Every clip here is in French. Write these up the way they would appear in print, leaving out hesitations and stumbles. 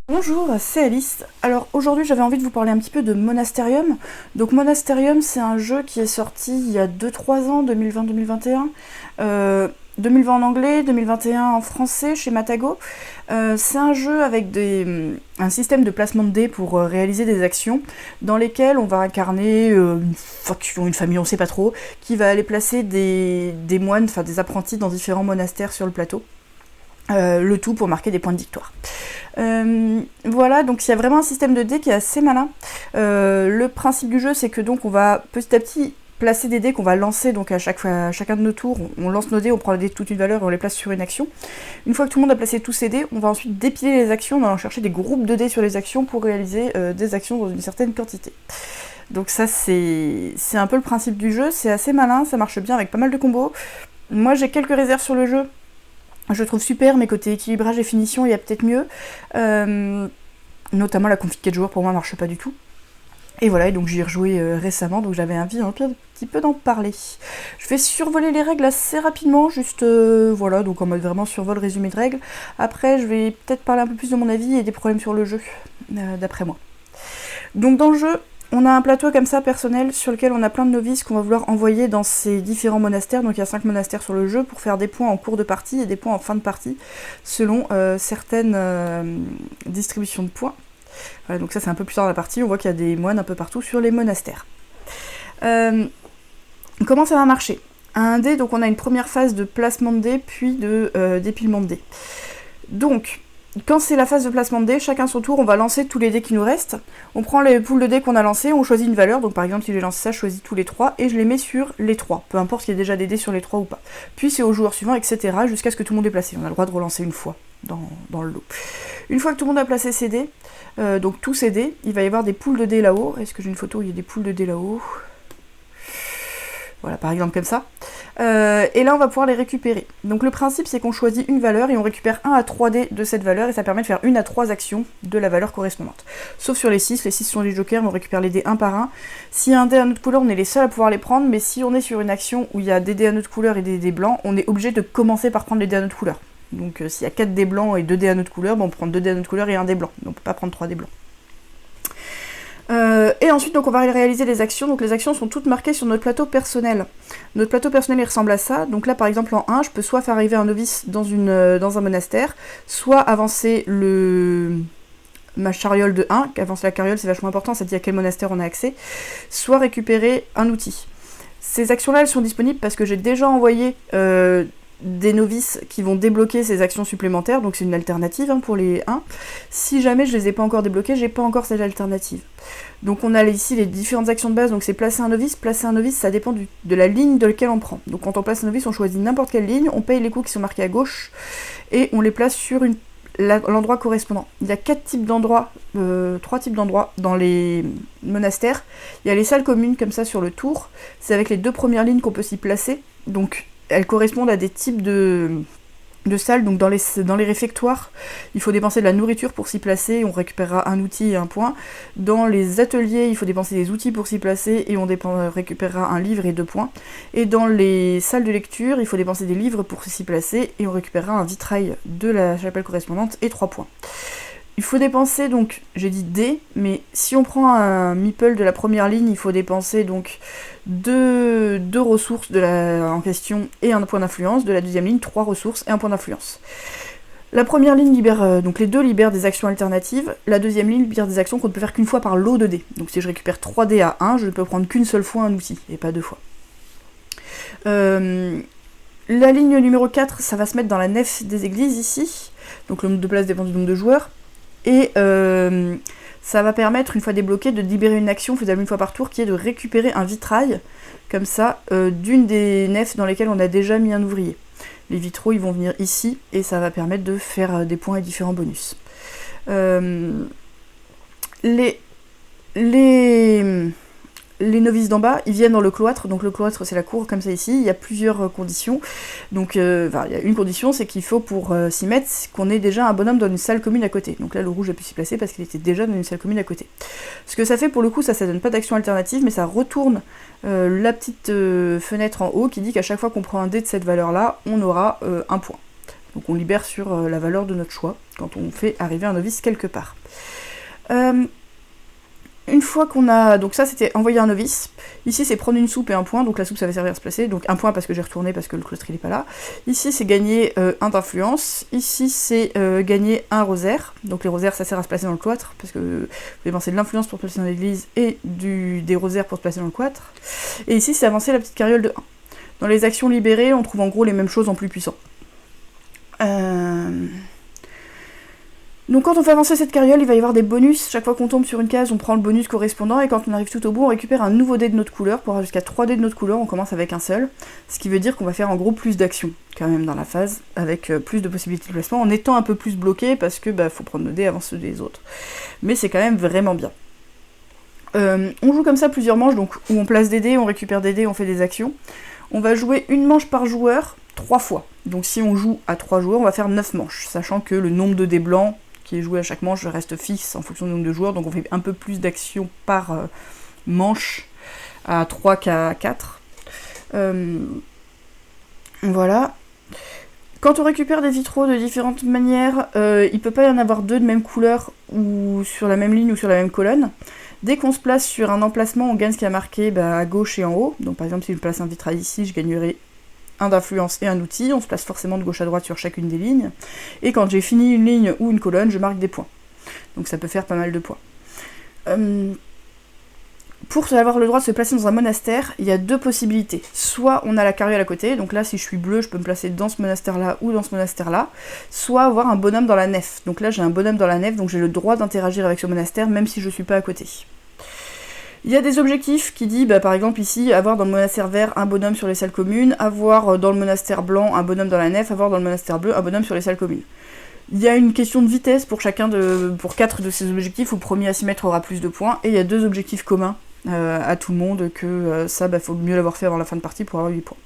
Bonjour, c'est Alice. Alors aujourd'hui j'avais envie de vous parler un petit peu de Monasterium. Donc Monasterium c'est un jeu qui est sorti il y a 2-3 ans, 2020-2021. 2020 en anglais, 2021 en français chez Matago. C'est un jeu avec un système de placement de dés pour réaliser des actions dans lesquelles on va incarner une faction, une famille, on sait pas trop, qui va aller placer des moines, enfin des apprentis dans différents monastères sur le plateau. Le tout pour marquer des points de victoire. Voilà, donc il y a vraiment un système de dés qui est assez malin. Le principe du jeu, c'est que donc on va petit à petit placer des dés qu'on va lancer donc à chacun de nos tours. On lance nos dés, on prend les dés de toute une valeur et on les place sur une action. Une fois que tout le monde a placé tous ses dés, on va ensuite dépiler les actions en allant chercher des groupes de dés sur les actions pour réaliser des actions dans une certaine quantité. Donc ça c'est un peu le principe du jeu, c'est assez malin, ça marche bien avec pas mal de combos. Moi j'ai quelques réserves sur le jeu. Je le trouve super, mais côté équilibrage et finition, il y a peut-être mieux. Notamment la config 4 joueurs, pour moi, marche pas du tout. Et voilà, et donc j'y ai rejoué récemment, donc j'avais envie un petit peu d'en parler. Je vais survoler les règles assez rapidement, juste voilà, donc en mode vraiment survol, résumé de règles. Après, je vais peut-être parler un peu plus de mon avis et des problèmes sur le jeu, d'après moi. Donc dans le jeu, on a un plateau comme ça personnel sur lequel on a plein de novices qu'on va vouloir envoyer dans ces différents monastères. Donc il y a 5 monastères sur le jeu pour faire des points en cours de partie et des points en fin de partie selon certaines distributions de points. Voilà, donc ça c'est un peu plus tard dans la partie, on voit qu'il y a des moines un peu partout sur les monastères. Comment ça va marcher ? Un dé, donc on a une première phase de placement de dés puis de dépilement de dés. Donc quand c'est la phase de placement de dés, chacun son tour, on va lancer tous les dés qui nous restent. On prend les poules de dés qu'on a lancées, on choisit une valeur. Donc par exemple, si j'ai lancé ça, je choisis tous les 3 et je les mets sur les 3. Peu importe s'il y a déjà des dés sur les 3 ou pas. Puis c'est au joueur suivant, etc. jusqu'à ce que tout le monde ait placé. On a le droit de relancer une fois dans le lot. Une fois que tout le monde a placé ses dés, donc tous ses dés, il va y avoir des poules de dés là-haut. Est-ce que j'ai une photo où il y a des poules de dés là-haut ? Voilà, par exemple comme ça. Et là, on va pouvoir les récupérer. Donc le principe, c'est qu'on choisit une valeur et on récupère 1 à 3 dés de cette valeur, et ça permet de faire 1 à 3 actions de la valeur correspondante. Sauf sur les 6 sont les jokers, on récupère les dés un par un. S'il y a un dé à notre couleur, on est les seuls à pouvoir les prendre, mais si on est sur une action où il y a des dés à notre couleur et des dés blancs, on est obligé de commencer par prendre les dés à notre couleur. Donc s'il y a 4 dés blancs et 2 dés à notre couleur, on prend 2 dés à notre couleur et 1 dé blanc. Donc on peut pas prendre 3 dés blancs. Et ensuite, donc, on va réaliser les actions. Donc les actions sont toutes marquées sur notre plateau personnel. Notre plateau personnel, il ressemble à ça. Donc là, par exemple, en 1, je peux soit faire arriver un novice dans un monastère, soit avancer ma carriole de 1. Avancer la carriole, c'est vachement important, ça dit à quel monastère on a accès. Soit récupérer un outil. Ces actions-là, elles sont disponibles parce que j'ai déjà envoyé des novices qui vont débloquer ces actions supplémentaires, donc c'est une alternative pour les 1. Si jamais je les ai pas encore débloquées, j'ai pas encore cette alternative. Donc on a ici les différentes actions de base, donc c'est placer un novice. Placer un novice, ça dépend de la ligne de laquelle on prend. Donc quand on place un novice, on choisit n'importe quelle ligne, on paye les coups qui sont marqués à gauche, et on les place sur l'endroit correspondant. Il y a 3 types d'endroits dans les monastères. Il y a les salles communes comme ça sur le tour, c'est avec les 2 premières lignes qu'on peut s'y placer, donc elles correspondent à des types de salles. Donc dans les réfectoires, il faut dépenser de la nourriture pour s'y placer, on récupérera un outil et un point. Dans les ateliers, il faut dépenser des outils pour s'y placer et on récupérera un livre et 2 points. Et dans les salles de lecture, il faut dépenser des livres pour s'y placer et on récupérera un vitrail de la chapelle correspondante et 3 points. Il faut dépenser, donc, j'ai dit dés, mais si on prend un meeple de la première ligne, il faut dépenser donc 2 ressources en question et un point d'influence. De la deuxième ligne, 3 ressources et un point d'influence. La première ligne libère, donc les deux libèrent des actions alternatives. La deuxième ligne libère des actions qu'on ne peut faire qu'une fois par lot de dés. Donc si je récupère 3 dés à 1, je ne peux prendre qu'une seule fois un outil, et pas 2 fois. La ligne numéro 4, ça va se mettre dans la nef des églises ici. Donc le nombre de places dépend du nombre de joueurs. Et ça va permettre, une fois débloqué, de libérer une action faisable une fois par tour, qui est de récupérer un vitrail, comme ça, d'une des nefs dans lesquelles on a déjà mis un ouvrier. Les vitraux, ils vont venir ici, et ça va permettre de faire des points et différents bonus. Les novices d'en bas, ils viennent dans le cloître, donc le cloître c'est la cour comme ça ici, il y a plusieurs conditions. Donc il y a une condition, c'est qu'il faut pour s'y mettre qu'on ait déjà un bonhomme dans une salle commune à côté. Donc là le rouge a pu s'y placer parce qu'il était déjà dans une salle commune à côté. Ce que ça fait pour le coup, ça donne pas d'action alternative, mais ça retourne la petite fenêtre en haut qui dit qu'à chaque fois qu'on prend un dé de cette valeur là, on aura un point. Donc on libère sur la valeur de notre choix, quand on fait arriver un novice quelque part. Une fois qu'on a... Donc ça c'était envoyer un novice. Ici c'est prendre une soupe et un point, donc la soupe ça va servir à se placer. Donc un point parce que j'ai retourné parce que le cloître il est pas là. Ici c'est gagner un d'influence. Ici c'est gagner un rosaire. Donc les rosaires ça sert à se placer dans le cloître, parce que vous pouvez avancer de l'influence pour se placer dans l'église et des rosaires pour se placer dans le cloître. Et ici c'est avancer la petite carriole de 1. Dans les actions libérées on trouve en gros les mêmes choses en plus puissant. Donc quand on fait avancer cette carriole, il va y avoir des bonus. Chaque fois qu'on tombe sur une case, on prend le bonus correspondant, et quand on arrive tout au bout, on récupère un nouveau dé de notre couleur. Pour avoir jusqu'à 3 dés de notre couleur, on commence avec un seul. Ce qui veut dire qu'on va faire en gros plus d'actions, quand même, dans la phase, avec plus de possibilités de placement, en étant un peu plus bloqué, parce que faut prendre nos dés avant ceux des autres. Mais c'est quand même vraiment bien. On joue comme ça plusieurs manches, donc où on place des dés, on récupère des dés, on fait des actions. On va jouer une manche par joueur, 3 fois. Donc si on joue à 3 joueurs, on va faire 9 manches, sachant que le nombre de dés blancs qui est joué à chaque manche reste fixe en fonction du nombre de joueurs, donc on fait un peu plus d'actions par manche à 3 qu'à 4. Voilà. Quand on récupère des vitraux de différentes manières, il peut pas y en avoir 2 de même couleur, ou sur la même ligne ou sur la même colonne. Dès qu'on se place sur un emplacement, on gagne ce qui a marqué à gauche et en haut. Donc par exemple, si je place un vitrail ici, je gagnerai un d'influence et un outil. On se place forcément de gauche à droite sur chacune des lignes. Et quand j'ai fini une ligne ou une colonne, je marque des points. Donc ça peut faire pas mal de points. Pour avoir le droit de se placer dans un monastère, il y a 2 possibilités. Soit on a la carriole à côté, donc là si je suis bleu, je peux me placer dans ce monastère-là ou dans ce monastère-là. Soit avoir un bonhomme dans la nef. Donc là j'ai un bonhomme dans la nef, donc j'ai le droit d'interagir avec ce monastère, même si je suis pas à côté. Il y a des objectifs qui disent, par exemple ici, avoir dans le monastère vert un bonhomme sur les salles communes, avoir dans le monastère blanc un bonhomme dans la nef, avoir dans le monastère bleu un bonhomme sur les salles communes. Il y a une question de vitesse pour 4 de ces objectifs, où le premier à s'y mettre aura plus de points, et il y a 2 objectifs communs à tout le monde, que ça, faut mieux l'avoir fait avant la fin de partie pour avoir 8 points.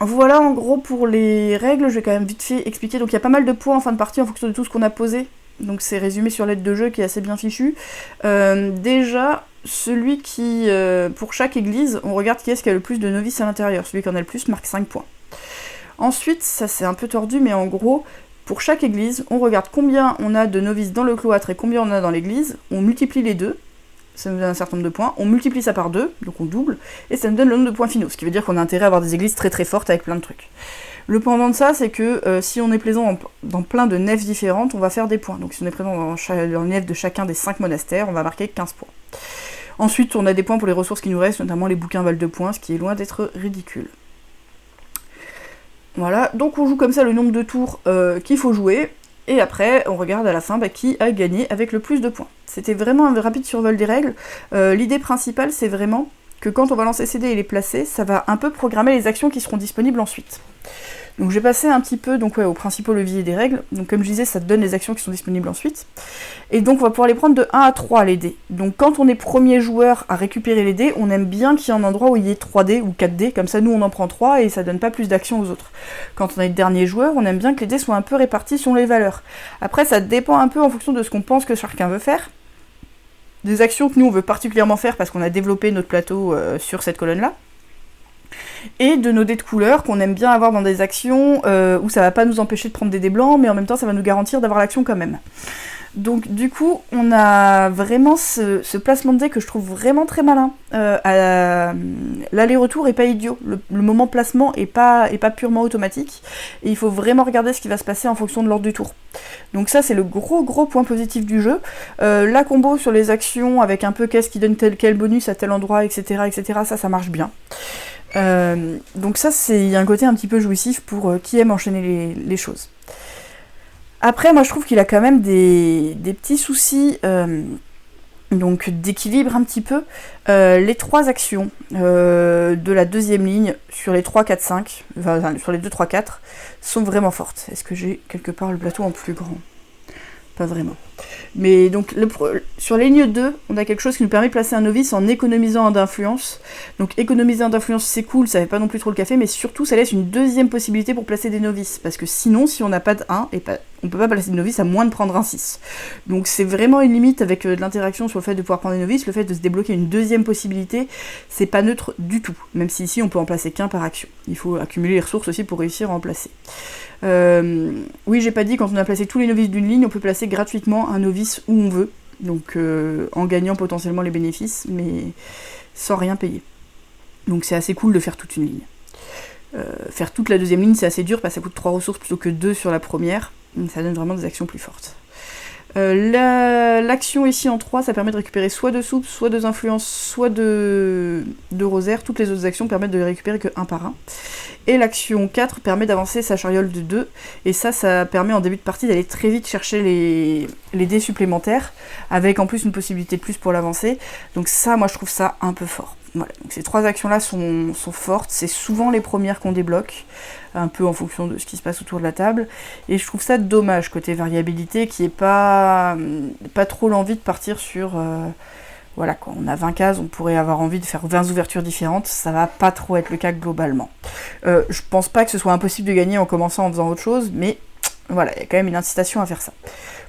Voilà en gros pour les règles, je vais quand même vite fait expliquer. Donc il y a pas mal de points en fin de partie en fonction de tout ce qu'on a posé. Donc c'est résumé sur l'aide de jeu qui est assez bien fichu. Déjà, celui qui, pour chaque église, on regarde qui est-ce qui a le plus de novices à l'intérieur. Celui qui en a le plus marque 5 points. Ensuite, ça c'est un peu tordu, mais en gros, pour chaque église, on regarde combien on a de novices dans le cloître et combien on a dans l'église. On multiplie les deux, ça nous donne un certain nombre de points. On multiplie ça par 2, donc on double, et ça nous donne le nombre de points finaux. Ce qui veut dire qu'on a intérêt à avoir des églises très très fortes avec plein de trucs. Le pendant de ça, c'est que si on est présent dans plein de nefs différentes, on va faire des points. Donc si on est présent dans la nef de chacun des 5 monastères, on va marquer 15 points. Ensuite, on a des points pour les ressources qui nous restent, notamment les bouquins valent 2 points, ce qui est loin d'être ridicule. Voilà, donc on joue comme ça le nombre de tours qu'il faut jouer, et après on regarde à la fin qui a gagné avec le plus de points. C'était vraiment un rapide survol des règles. L'idée principale, c'est vraiment que quand on va lancer ces dés et les placer, ça va un peu programmer les actions qui seront disponibles ensuite. Donc j'ai passé un petit peu aux principaux leviers des règles. Donc comme je disais, ça te donne les actions qui sont disponibles ensuite. Et donc on va pouvoir les prendre de 1 à 3 les dés. Donc quand on est premier joueur à récupérer les dés, on aime bien qu'il y ait un endroit où il y ait 3 dés ou 4 dés, comme ça nous on en prend 3 et ça donne pas plus d'actions aux autres. Quand on est le dernier joueur, on aime bien que les dés soient un peu répartis selon les valeurs. Après ça dépend un peu en fonction de ce qu'on pense que chacun veut faire. Des actions que nous on veut particulièrement faire parce qu'on a développé notre plateau sur cette colonne-là. Et de nos dés de couleur qu'on aime bien avoir dans des actions où ça va pas nous empêcher de prendre des dés blancs, mais en même temps ça va nous garantir d'avoir l'action quand même. Donc du coup, on a vraiment ce placement de dés que je trouve vraiment très malin. L'aller-retour est pas idiot, le moment placement est pas purement automatique, et il faut vraiment regarder ce qui va se passer en fonction de l'ordre du tour. Donc ça c'est le gros point positif du jeu. La combo sur les actions avec un peu qu'est-ce qui donne quel bonus à tel endroit, etc. ça marche bien. Donc ça, il y a un côté un petit peu jouissif pour qui aime enchaîner les choses. Après, moi je trouve qu'il a quand même des petits soucis donc d'équilibre un petit peu. Les 3 actions de la deuxième ligne sur les 3, 4, 5, enfin sur les 2, 3, 4, sont vraiment fortes. Est-ce que j'ai quelque part le plateau en plus grand ? Pas vraiment. Mais donc sur la ligne 2, on a quelque chose qui nous permet de placer un novice en économisant un d'influence. Donc économiser un d'influence c'est cool, ça fait pas non plus trop le café, mais surtout ça laisse une deuxième possibilité pour placer des novices. Parce que sinon, si on n'a pas de 1, on peut pas placer de novice à moins de prendre un 6. Donc c'est vraiment une limite avec de l'interaction sur le fait de pouvoir prendre des novices, le fait de se débloquer une deuxième possibilité, c'est pas neutre du tout. Même si ici on peut en placer qu'un par action. Il faut accumuler les ressources aussi pour réussir à en placer. Oui, j'ai pas dit, quand on a placé tous les novices d'une ligne, on peut placer gratuitement un novice où on veut, donc en gagnant potentiellement les bénéfices, mais sans rien payer. Donc c'est assez cool de faire toute une ligne. Faire toute la deuxième ligne, c'est assez dur parce que ça coûte 3 ressources plutôt que 2 sur la première, donc ça donne vraiment des actions plus fortes. L'action ici en 3, ça permet de récupérer soit de soupe, soit de influence, soit de rosaire. Toutes les autres actions permettent de les récupérer que 1 par 1. Et l'action 4 permet d'avancer sa chariole de 2. Et ça permet en début de partie d'aller très vite chercher les dés supplémentaires, avec en plus une possibilité de plus pour l'avancer. Donc ça, moi je trouve ça un peu fort. Voilà, donc ces 3 actions-là sont fortes, c'est souvent les premières qu'on débloque, un peu en fonction de ce qui se passe autour de la table, et je trouve ça dommage côté variabilité, qui est pas trop l'envie de partir sur... voilà, quand on a 20 cases, on pourrait avoir envie de faire 20 ouvertures différentes, ça va pas trop être le cas globalement. Je pense pas que ce soit impossible de gagner en commençant en faisant autre chose, mais voilà, il y a quand même une incitation à faire ça.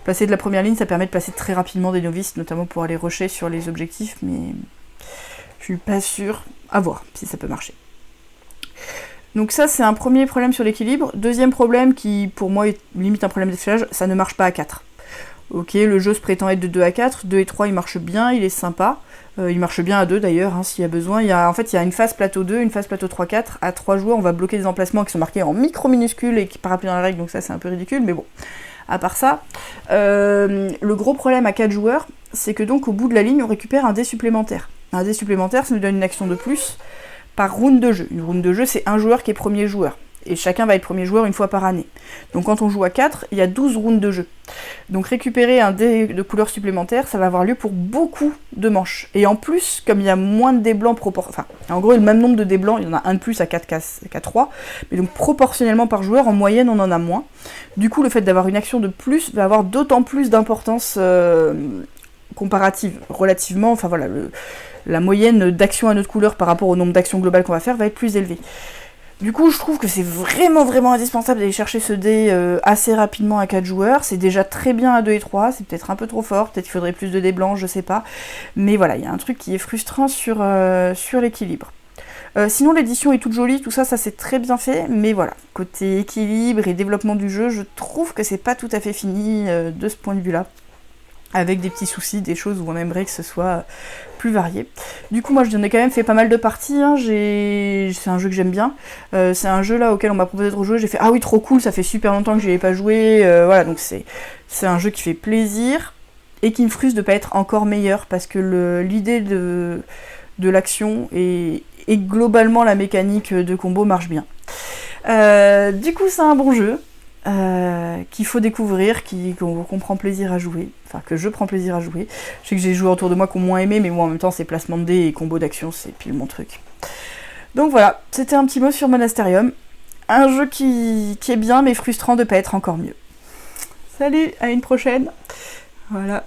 Placer de la première ligne, ça permet de placer très rapidement des novices, notamment pour aller rusher sur les objectifs, mais... je suis pas sûre, à voir si ça peut marcher. Donc ça, c'est un premier problème sur l'équilibre. Deuxième problème, qui pour moi est limite un problème d'affichage, ça ne marche pas à 4. Ok, le jeu se prétend être de 2 à 4, 2 et 3 il marche bien, il est sympa. Il marche bien à 2 d'ailleurs, hein, s'il y a besoin. En fait, il y a une phase plateau 2, une phase plateau 3-4. À 3 joueurs, on va bloquer des emplacements qui sont marqués en micro-minuscules et qui pas rappelés dans la règle, donc ça c'est un peu ridicule, mais bon. À part ça, le gros problème à 4 joueurs, c'est que donc au bout de la ligne, on récupère un dé supplémentaire. Un dé supplémentaire, ça nous donne une action de plus par round de jeu. Une round de jeu, c'est un joueur qui est premier joueur. Et chacun va être premier joueur une fois par année. Donc quand on joue à 4, il y a 12 rounds de jeu. Donc récupérer un dé de couleur supplémentaire, ça va avoir lieu pour beaucoup de manches. Et en plus, comme il y a moins de dés blancs enfin, en gros, le même nombre de dés blancs, il y en a un de plus à 4 qu'à 3. Mais donc proportionnellement par joueur, en moyenne, on en a moins. Du coup, le fait d'avoir une action de plus va avoir d'autant plus d'importance comparative, relativement. Enfin voilà, la moyenne d'actions à notre couleur par rapport au nombre d'actions globales qu'on va faire va être plus élevée. Du coup, je trouve que c'est vraiment indispensable d'aller chercher ce dé assez rapidement à 4 joueurs. C'est déjà très bien à 2 et 3, c'est peut-être un peu trop fort, peut-être qu'il faudrait plus de dés blancs, je sais pas. Mais voilà, il y a un truc qui est frustrant sur l'équilibre. Sinon, l'édition est toute jolie, tout ça c'est très bien fait, mais voilà, côté équilibre et développement du jeu, je trouve que c'est pas tout à fait fini de ce point de vue-là. Avec des petits soucis, des choses où on aimerait que ce soit plus varié. Du coup, moi, j'en ai quand même fait pas mal de parties, hein. C'est un jeu que j'aime bien. C'est un jeu là auquel on m'a proposé de rejouer, j'ai fait « Ah oui, trop cool, ça fait super longtemps que j'y ai pas joué. » Voilà, donc c'est un jeu qui fait plaisir et qui me frustre de pas être encore meilleur, parce que l'idée de l'action et globalement la mécanique de combo marche bien. Du coup, c'est un bon jeu. Qu'il faut découvrir, qu'on prend plaisir à jouer, enfin que je prends plaisir à jouer. Je sais que j'ai des joueurs autour de moi qui ont moins aimé, mais moi en même temps c'est placement de dés et combo d'action, c'est pile mon truc. Donc voilà, c'était un petit mot sur Monasterium. Un jeu qui est bien mais frustrant de pas être encore mieux. Salut, à une prochaine. Voilà.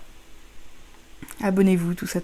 Abonnez-vous, tout ça.